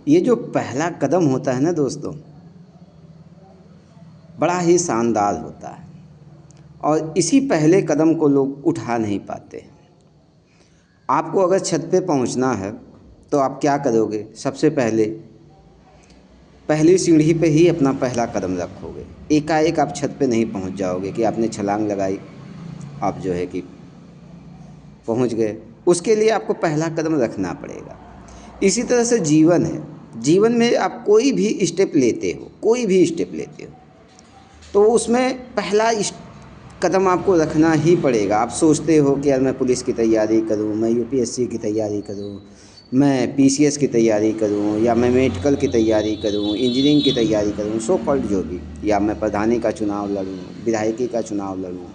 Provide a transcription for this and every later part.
ये जो पहला कदम होता है ना दोस्तों, बड़ा ही शानदार होता है और इसी पहले कदम को लोग उठा नहीं पाते। आपको अगर छत पे पहुंचना है तो आप क्या करोगे? सबसे पहले पहली सीढ़ी पे ही अपना पहला कदम रखोगे। एकाएक आप छत पे नहीं पहुंच जाओगे कि आपने छलांग लगाई, आप जो है कि पहुंच गए। उसके लिए आपको पहला कदम रखना पड़ेगा। इसी तरह से जीवन है। जीवन में आप कोई भी स्टेप लेते हो, कोई भी स्टेप लेते हो तो उसमें पहला कदम आपको रखना ही पड़ेगा। आप सोचते हो कि यार मैं पुलिस की तैयारी करूं, मैं यूपीएससी की तैयारी करूं, मैं पीसीएस की तैयारी करूं, या मैं मेडिकल की तैयारी करूं, इंजीनियरिंग की तैयारी करूं, सो कॉल्ड जो भी, या मैं प्रधानी का चुनाव लड़ूं, विधायकी का चुनाव लड़ूं,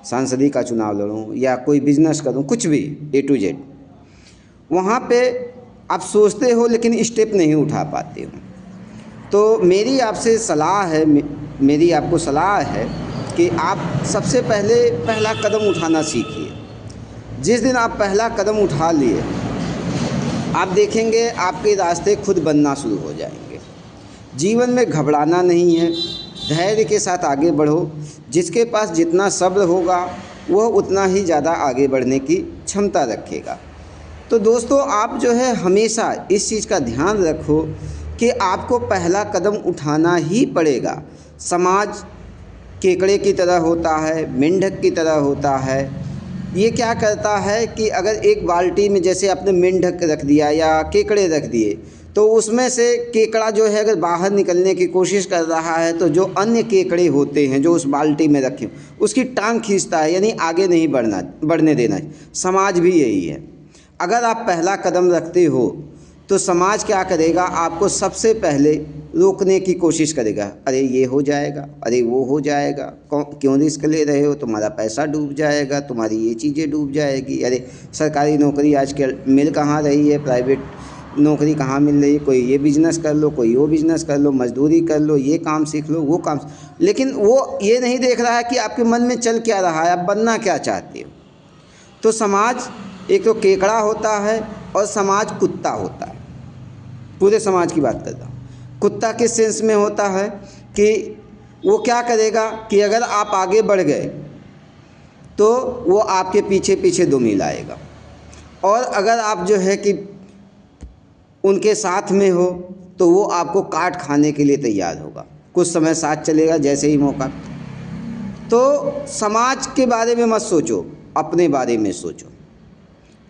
सांसदी का चुनाव लड़ूं, या कोई बिजनेस करूं, कुछ भी A to Z। वहाँ पे आप सोचते हो लेकिन स्टेप नहीं उठा पाते हो। तो मेरी आपसे सलाह है, मेरी आपको सलाह है कि आप सबसे पहले पहला कदम उठाना सीखिए। जिस दिन आप पहला कदम उठा लिए, आप देखेंगे आपके रास्ते खुद बनना शुरू हो जाएंगे। जीवन में घबराना नहीं है, धैर्य के साथ आगे बढ़ो। जिसके पास जितना सब्र होगा वह उतना ही ज़्यादा आगे बढ़ने की क्षमता रखेगा। तो दोस्तों, आप जो है हमेशा इस चीज़ का ध्यान रखो कि आपको पहला कदम उठाना ही पड़ेगा। समाज केकड़े की तरह होता है, मेंढक की तरह होता है। ये क्या करता है कि अगर एक बाल्टी में जैसे आपने मेंढक रख दिया या केकड़े रख दिए, तो उसमें से केकड़ा जो है अगर बाहर निकलने की कोशिश कर रहा है तो जो अन्य केकड़े होते हैं जो उस बाल्टी में रखे, उसकी टांग खींचता है, यानी आगे नहीं बढ़ने देना। समाज भी यही है। अगर आप पहला कदम रखते हो तो समाज क्या करेगा? आपको सबसे पहले रोकने की कोशिश करेगा। अरे ये हो जाएगा, अरे वो हो जाएगा, क्यों रिस्क ले रहे हो, तुम्हारा पैसा डूब जाएगा, तुम्हारी ये चीज़ें डूब जाएगी, अरे सरकारी नौकरी आजकल मिल कहाँ रही है, प्राइवेट नौकरी कहाँ मिल रही है, कोई ये बिज़नेस कर लो, कोई वो बिज़नेस कर लो, मजदूरी कर लो, ये काम सीख लो, वो काम। लेकिन वो ये नहीं देख रहा है कि आपके मन में चल क्या रहा है, आप बनना क्या चाहते हो। तो समाज एक तो केकड़ा होता है और समाज कुत्ता होता है। पूरे समाज की बात करता हूँ। कुत्ता किस सेंस में होता है कि वो क्या करेगा कि अगर आप आगे बढ़ गए तो वो आपके पीछे पीछे दुमी लाएगा, और अगर आप जो है कि उनके साथ में हो तो वो आपको काट खाने के लिए तैयार होगा। कुछ समय साथ चलेगा, जैसे ही मौका। तो समाज के बारे में मत सोचो, अपने बारे में सोचो,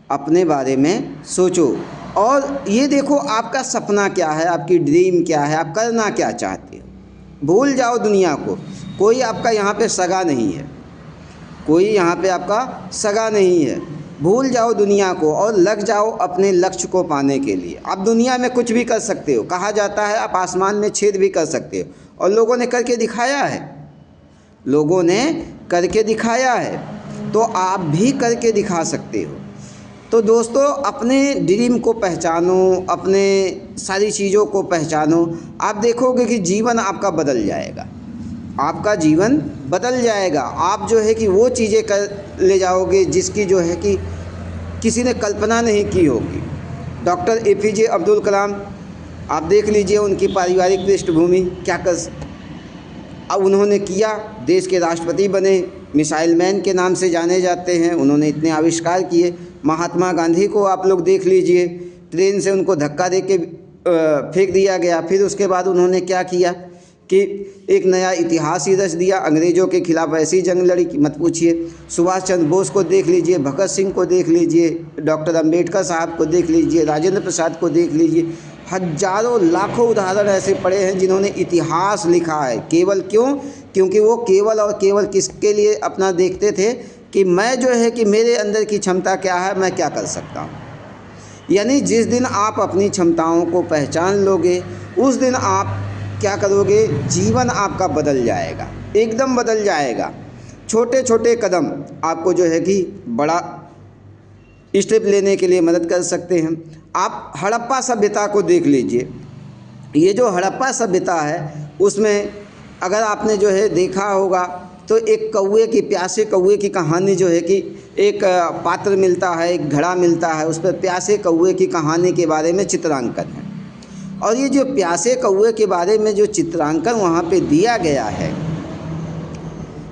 अपने बारे में सोचो। और ये देखो आपका सपना क्या है, आपकी ड्रीम क्या है, आप करना क्या चाहते हो। भूल जाओ दुनिया को। कोई आपका यहाँ पे सगा नहीं है, कोई यहाँ पे आपका सगा नहीं है। भूल जाओ दुनिया को और लग जाओ अपने लक्ष्य को पाने के लिए। आप दुनिया में कुछ भी कर सकते हो। कहा जाता है आप आसमान में छेद भी कर सकते हो, और लोगों ने करके दिखाया है, लोगों ने करके दिखाया है, तो आप भी करके दिखा सकते हो। तो दोस्तों, अपने ड्रीम को पहचानो, अपने सारी चीज़ों को पहचानो। आप देखोगे कि जीवन आपका बदल जाएगा, आपका जीवन बदल जाएगा। आप जो है कि वो चीज़ें कर ले जाओगे जिसकी जो है कि किसी ने कल्पना नहीं की होगी। डॉक्टर APJ अब्दुल कलाम, आप देख लीजिए उनकी पारिवारिक पृष्ठभूमि क्या अब उन्होंने किया। देश के राष्ट्रपति बने, मिसाइल मैन के नाम से जाने जाते हैं, उन्होंने इतने आविष्कार किए। महात्मा गांधी को आप लोग देख लीजिए, ट्रेन से उनको धक्का दे के फेंक दिया गया, फिर उसके बाद उन्होंने क्या किया कि एक नया इतिहास ही रच दिया। अंग्रेज़ों के खिलाफ ऐसी जंग लड़ी कि मत पूछिए। सुभाष चंद्र बोस को देख लीजिए, भगत सिंह को देख लीजिए, डॉक्टर अंबेडकर साहब को देख लीजिए, राजेंद्र प्रसाद को देख लीजिए। हजारों लाखों उदाहरण ऐसे पड़े हैं जिन्होंने इतिहास लिखा है। केवल क्यों? क्योंकि वो केवल और केवल किसके लिए अपना देखते थे कि मैं जो है कि मेरे अंदर की क्षमता क्या है, मैं क्या कर सकता हूँ। यानी जिस दिन आप अपनी क्षमताओं को पहचान लोगे, उस दिन आप क्या करोगे, जीवन आपका बदल जाएगा, एकदम बदल जाएगा। छोटे छोटे कदम आपको जो है कि बड़ा स्टेप लेने के लिए मदद कर सकते हैं। आप हड़प्पा सभ्यता को देख लीजिए। ये जो हड़प्पा सभ्यता है उसमें अगर आपने जो है देखा होगा तो एक कौवे की, प्यासे कौवे की कहानी जो है कि एक पात्र मिलता है, एक घड़ा मिलता है, उस पर प्यासे कौवे की कहानी के बारे में चित्रांकन है। और ये जो प्यासे कौवे के बारे में जो चित्रांकन वहाँ पे दिया गया है,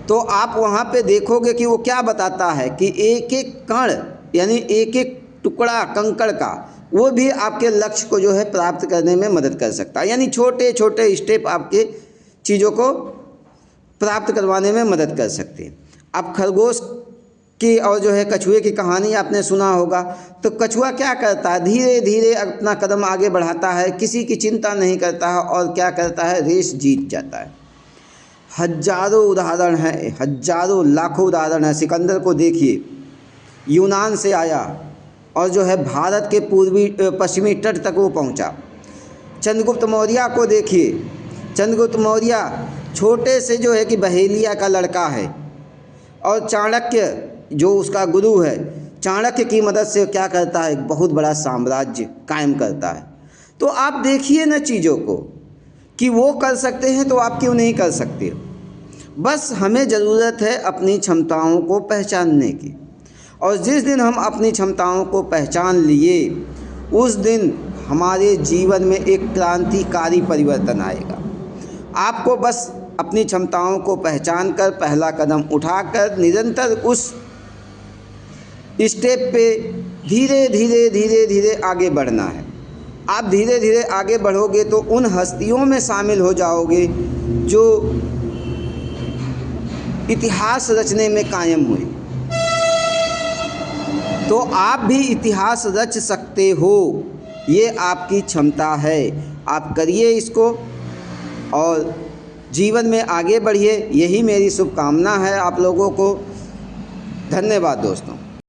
तो आप वहाँ पे देखोगे कि वो क्या बताता है कि एक एक कण यानी एक एक टुकड़ा कंकड़ का वो भी आपके लक्ष्य को जो है प्राप्त करने में मदद कर सकता है। यानी छोटे छोटे स्टेप आपके चीज़ों को प्राप्त करवाने में मदद कर सकते हैं। अब खरगोश की और जो है कछुए की कहानी आपने सुना होगा। तो कछुआ क्या करता है, धीरे धीरे अपना कदम आगे बढ़ाता है, किसी की चिंता नहीं करता है और क्या करता है, रेस जीत जाता है। हजारों उदाहरण हैं, हजारों लाखों उदाहरण हैं। सिकंदर को देखिए, यूनान से आया और जो है भारत के पूर्वी पश्चिमी तट तक वो पहुंचा। चंद्रगुप्त मौर्य को देखिए, चंद्रगुप्त मौर्य छोटे से जो है कि बहेलिया का लड़का है और चाणक्य जो उसका गुरु है, चाणक्य की मदद से क्या करता है, एक बहुत बड़ा साम्राज्य कायम करता है। तो आप देखिए ना चीज़ों को कि वो कर सकते हैं तो आप क्यों नहीं कर सकते। बस हमें ज़रूरत है अपनी क्षमताओं को पहचानने की, और जिस दिन हम अपनी क्षमताओं को पहचान लिए उस दिन हमारे जीवन में एक क्रांतिकारी परिवर्तन आएगा। आपको बस अपनी क्षमताओं को पहचान कर पहला कदम उठाकर निरंतर उस स्टेप पे धीरे धीरे धीरे धीरे आगे बढ़ना है। आप धीरे धीरे आगे बढ़ोगे तो उन हस्तियों में शामिल हो जाओगे जो इतिहास रचने में कायम हुए। तो आप भी इतिहास रच सकते हो, ये आपकी क्षमता है। आप करिए इसको और जीवन में आगे बढ़िए, यही मेरी शुभकामना है आप लोगों को। धन्यवाद दोस्तों।